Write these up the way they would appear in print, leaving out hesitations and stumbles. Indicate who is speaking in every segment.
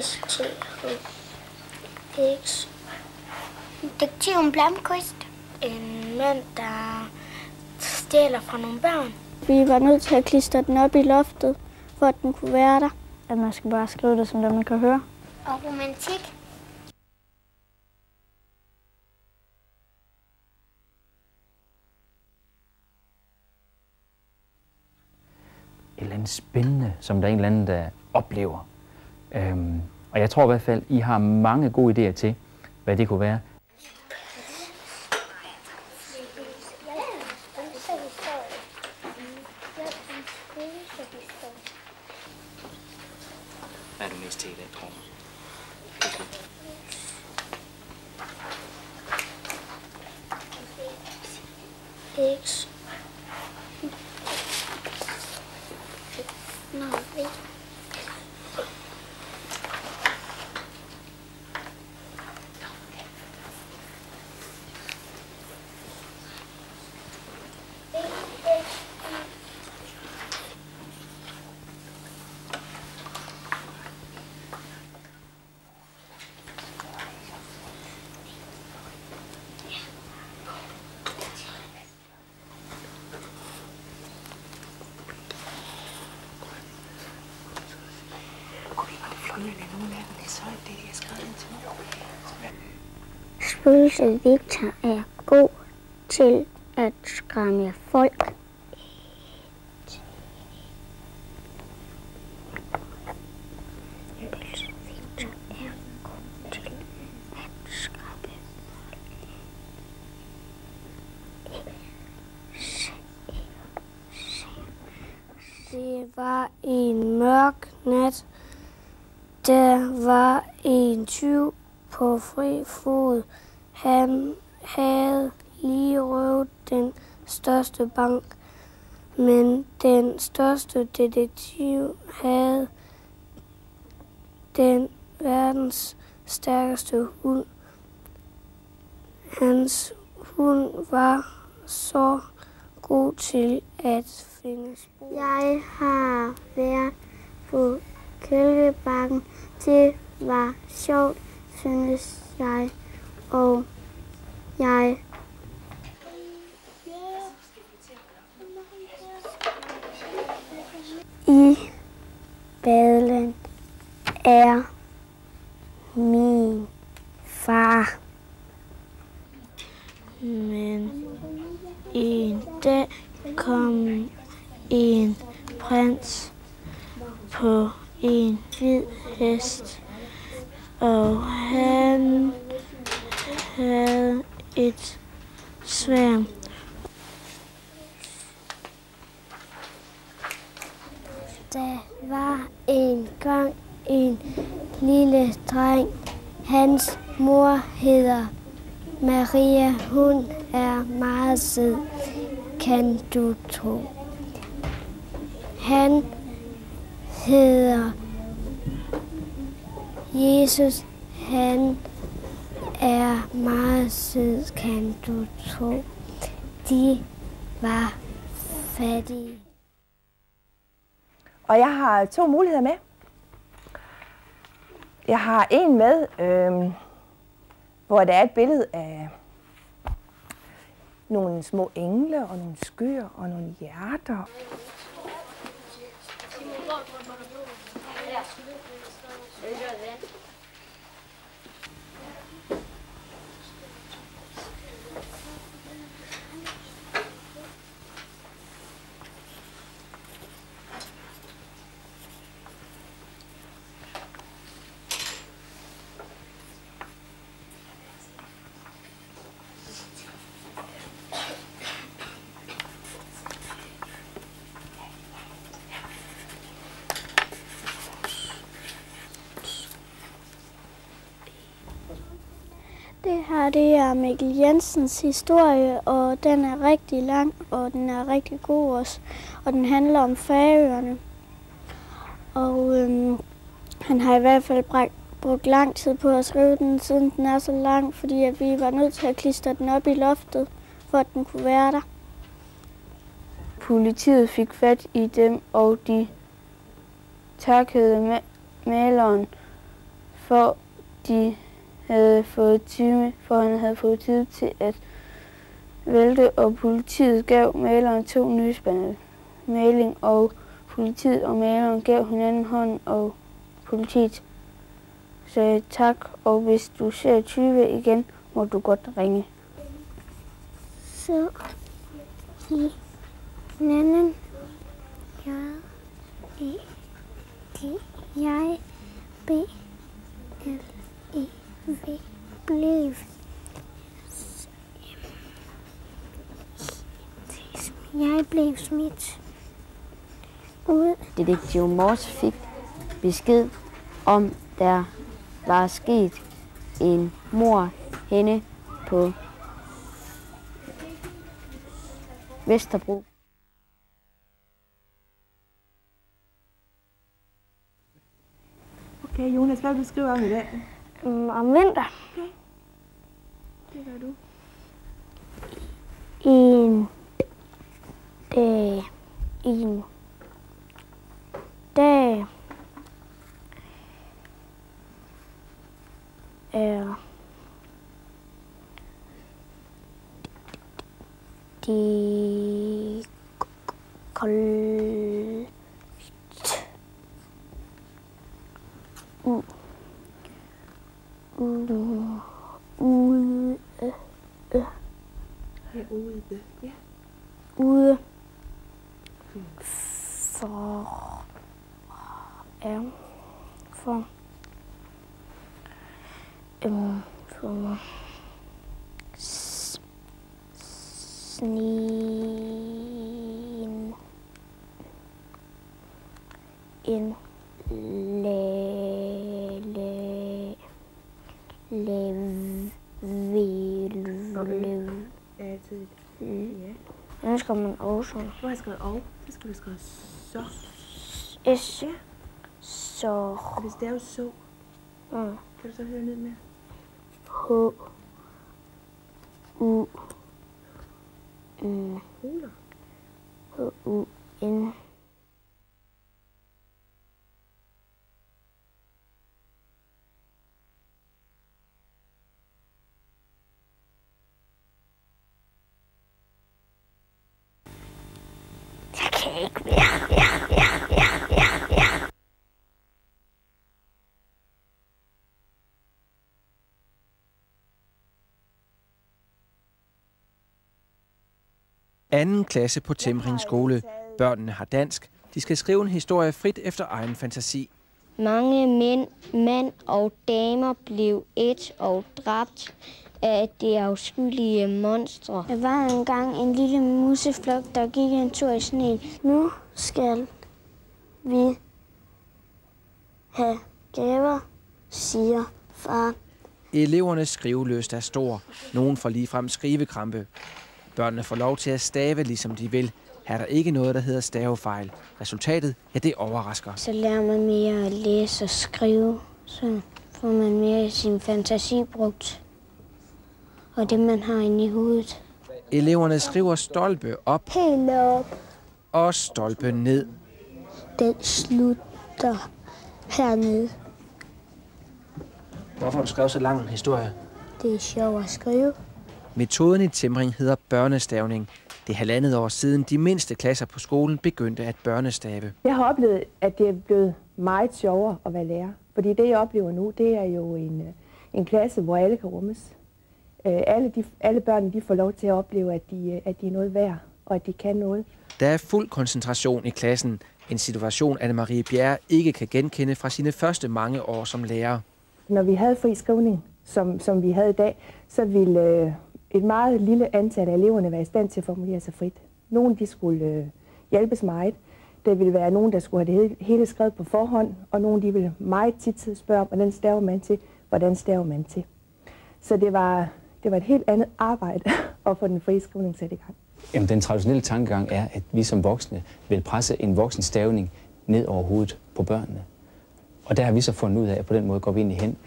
Speaker 1: S-T-H-X. Detektiven Blomqvist. En mand, der stjæler fra nogle børn.
Speaker 2: Vi var nødt til at klistre den op i loftet, for at den kunne være der. At man skal bare skrive det, som det man kan høre.
Speaker 1: Og romantik.
Speaker 3: Et eller andet spændende, som der er en eller anden, der oplever. Og jeg tror i hvert fald, I har mange gode idéer til, hvad det kunne være. Hvad er du mest til i dag, tror du?
Speaker 1: X. Spøgelset Victor er god til at skræmme folk. Det var en mørk nat. Der var en tyv på fri fod. Han havde lige røvet den største bank, men den største detektiv havde den verdens stærkeste hund. Hans hund var så god til at finde spor. Jeg har været på Kælkebakken. Det var sjovt, synes jeg. Og jeg i badeland er min far. Men en dag kom en prins på en hvid hest, og han havde et sværd. Der var engang en lille dreng. Hans mor hedder Maria. Hun er meget sød, kan du tro. Han hedder Jesus. Han er meget sød, kan du tro. De var fattige.
Speaker 4: Og jeg har 2 muligheder med. Jeg har en med, hvor der er et billede af nogle små engle og nogle skyer og nogle hjerter.
Speaker 2: Det her, det er Mikkel Jensens historie, og den er rigtig lang, og den er rigtig god også. Og den handler om Færøerne. Og han har i hvert fald brugt lang tid på at skrive den, siden den er så lang, fordi at vi var nødt til at klistre den op i loftet, for at den kunne være der. Politiet fik fat i dem, og de takkede maleren
Speaker 5: for han havde fået tid til at vælte, og politiet gav maleren 2 nyspande maling, og politiet og maleren gav hinanden hånd, og politiet sagde tak, og hvis du ser Tyve igen, må du godt ringe.
Speaker 1: Så hinanden jeg blev smidt ud.
Speaker 6: Detektiv Morse fik besked om, der var sket en mord henne på Vesterbro.
Speaker 4: Okay, Jonas, hvad vil du skrive om i dag?
Speaker 1: Om vinter.
Speaker 4: Okay. Det gør du.
Speaker 1: En dag er de koldt ude for sneen en Nu skal man også.
Speaker 4: Hvor har jeg skrevet og? Så skal du skrive så.
Speaker 1: S.
Speaker 4: Ja.
Speaker 1: Så.
Speaker 4: Og det staves så. Kan du så høre ned med?
Speaker 1: H. U. H. U. N.
Speaker 7: Anden klasse på Timring skole. Børnene har dansk. De skal skrive en historie frit efter egen fantasi.
Speaker 1: Mange mænd og damer blev og dræbt af de afskyelige monstre. Der var engang en lille museflok, der gik en tur i sneen. Nu skal vi have gaver, siger far.
Speaker 7: Elevernes skrivelyst er stor. Nogen får ligefrem skrivekrampe. Børnene får lov til at stave, ligesom de vil. Her er der ikke noget, der hedder stavefejl. Resultatet, ja, det overrasker.
Speaker 1: Så lærer man mere at læse og skrive. Så får man mere sin fantasi brugt. Og det, man har inde i hovedet.
Speaker 7: Eleverne skriver stolpe op.
Speaker 1: Helt op.
Speaker 7: Og stolpe ned.
Speaker 1: Den slutter hernede.
Speaker 7: Hvorfor har du skrevet så lang en historie?
Speaker 1: Det er sjovt at skrive.
Speaker 7: Metoden i Timring hedder børnestavning. Det er 1,5 år siden de mindste klasser på skolen begyndte at børnestave.
Speaker 4: Jeg har oplevet, at det er blevet meget sjovere at være lærer. Fordi det, jeg oplever nu, det er jo en klasse, hvor alle kan rummes. Alle børn de får lov til at opleve, at de er noget værd, og at de kan noget.
Speaker 7: Der er fuld koncentration i klassen. En situation, Anne-Marie Bjerre ikke kan genkende fra sine første mange år som lærer.
Speaker 4: Når vi havde fri skrivning, som vi havde i dag, så ville et meget lille antal af eleverne være i stand til at formulere sig frit. Nogle de skulle hjælpes meget. Der ville være nogen, der skulle have det hele skrevet på forhånd, og nogle de ville meget tit spørge om, hvordan staver man til, hvordan staver man til. Så det var et helt andet arbejde at få den frie skrivning sat i gang.
Speaker 3: Jamen, den traditionelle tankegang er, at vi som voksne vil presse en voksen stavning ned over hovedet på børnene. Og der har vi så fundet ud af, at på den måde går vi egentlig hen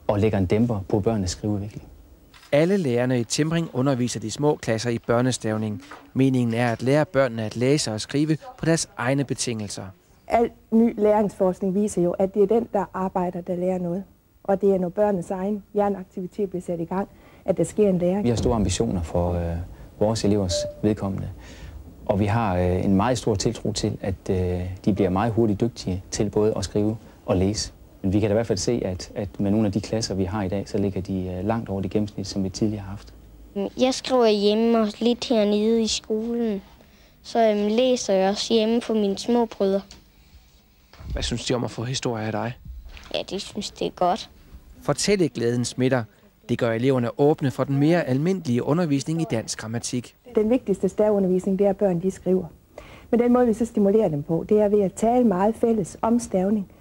Speaker 3: og lægger en dæmper på børnenes skriveudvikling.
Speaker 7: Alle lærerne i Timring underviser de små klasser i børnestavning. Meningen er at lære børnene at læse og skrive på deres egne betingelser.
Speaker 4: Al ny læringsforskning viser jo, at det er den, der arbejder, der lærer noget. og det er, når børnenes egen hjerneaktivitet bliver sat i gang, at der sker en læring.
Speaker 3: Vi har store ambitioner for vores elevers vedkommende, og vi har en meget stor tiltro til, at de bliver meget hurtigt dygtige til både at skrive og læse. Men vi kan da i hvert fald se, at med nogle af de klasser, vi har i dag, så ligger de langt over det gennemsnit, som vi tidligere har haft.
Speaker 1: Jeg skriver hjemme og lidt hernede i skolen. Så læser jeg også hjemme for mine små brødre.
Speaker 7: Hvad synes de om at få historier af dig?
Speaker 1: Ja, de synes, det er godt.
Speaker 7: Fortælleglæden smitter. Det gør eleverne åbne for den mere almindelige undervisning i dansk grammatik.
Speaker 4: Den vigtigste staveundervisning, det er, at børn de skriver. Men den måde, vi så stimulerer dem på, det er ved at tale meget fælles om stavning.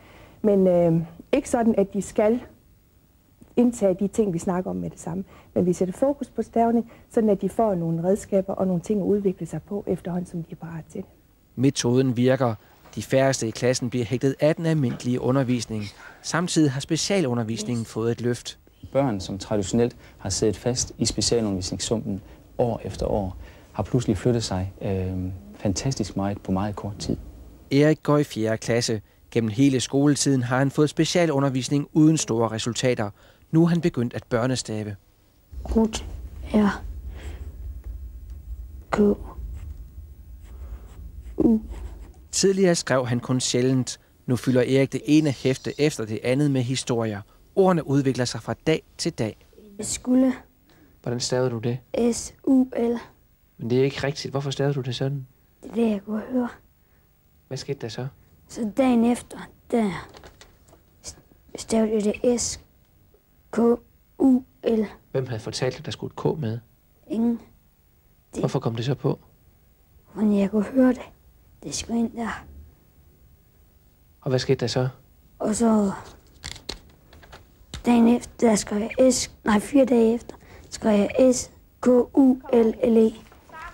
Speaker 4: Men ikke sådan, at de skal indtage de ting, vi snakker om med det samme. Men vi sætter fokus på stavning, sådan at de får nogle redskaber og nogle ting at udvikle sig på efterhånden, som de er parat til det.
Speaker 7: Metoden virker. De færreste i klassen bliver hægtet af den almindelige undervisning. Samtidig har specialundervisningen fået et løft.
Speaker 3: Børn, som traditionelt har siddet fast i specialundervisningssumpen år efter år, har pludselig flyttet sig fantastisk meget på meget kort tid.
Speaker 7: Erik går i 4. klasse. Gennem hele skoletiden har han fået specialundervisning uden store resultater. Nu er han begyndt at børnestave.
Speaker 2: Rut er K U.
Speaker 7: Tidligere skrev han kun sjældent. Nu fylder Erik det ene hæfte efter det andet med historier. Ordene udvikler sig fra dag til dag.
Speaker 2: Skulle.
Speaker 7: Hvordan stavede du det?
Speaker 2: S-U-L.
Speaker 7: Men det er ikke rigtigt. Hvorfor stavede du det sådan?
Speaker 2: Det er det, jeg kunne høre.
Speaker 7: Hvad skete der så?
Speaker 2: Så dagen efter, der stavede jeg det S-K-U-L.
Speaker 7: Hvem havde fortalt dig, der skulle et K med?
Speaker 2: Ingen.
Speaker 7: Hvorfor kom det så på?
Speaker 2: Men jeg kunne høre det. Det skulle ind der.
Speaker 7: Og hvad skete der så?
Speaker 2: Og så dagen efter, der skrev jeg 4 dage efter, skrev jeg S-K-U-L-L-E.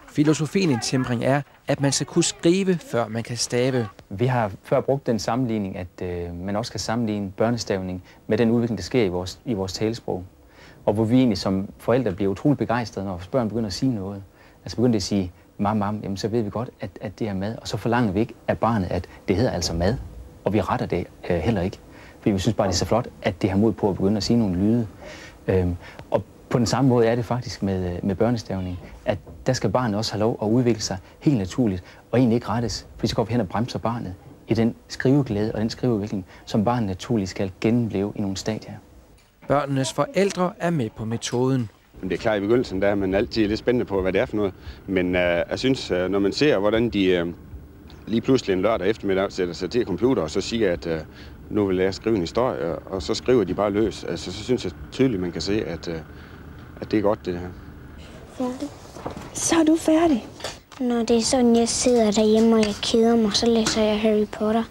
Speaker 7: Filosofien i en timring er, at man skal kunne skrive, før man kan stave.
Speaker 3: Vi har før brugt den sammenligning, at man også kan sammenligne børnestavning med den udvikling, der sker i vores talesprog. Og hvor vi egentlig som forældre bliver utroligt begejstrede, når børn begynder at sige noget. Altså begynder de at sige mam, jamen så ved vi godt, at det er mad. Og så forlanger vi ikke af barnet, at det hedder altså mad. Og vi retter det heller ikke. Fordi vi synes bare, det er så flot, at det har mod på at begynde at sige nogle lyde. Og på den samme måde er det faktisk med børnestavning, at der skal barnet også have lov at udvikle sig helt naturligt, og egentlig ikke rettes, fordi så går vi hen og bremser barnet i den skriveglæde og den skriveudvikling, som barnet naturligt skal gennemleve i nogle stadier.
Speaker 7: Børnenes forældre er med på metoden.
Speaker 8: Det er klart, i begyndelsen der er man altid lidt spændende på, hvad det er for noget. Men jeg synes, når man ser, hvordan de lige pludselig en lørdag eftermiddag sætter sig til computer og så siger, at nu vil jeg skrive en historie, og så skriver de bare løs. Altså, så synes jeg tydeligt, man kan se, at det er godt, det her.
Speaker 1: Færdig.
Speaker 4: Så er du færdig.
Speaker 1: Når det er sådan, jeg sidder derhjemme, og jeg keder mig, så læser jeg Harry Potter.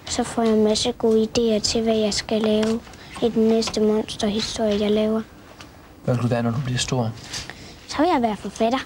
Speaker 1: Og så får jeg en masse gode idéer til, hvad jeg skal lave i den næste monsterhistorie, jeg laver.
Speaker 7: Hvad vil du være, når du bliver stor?
Speaker 1: Så vil jeg være forfatter.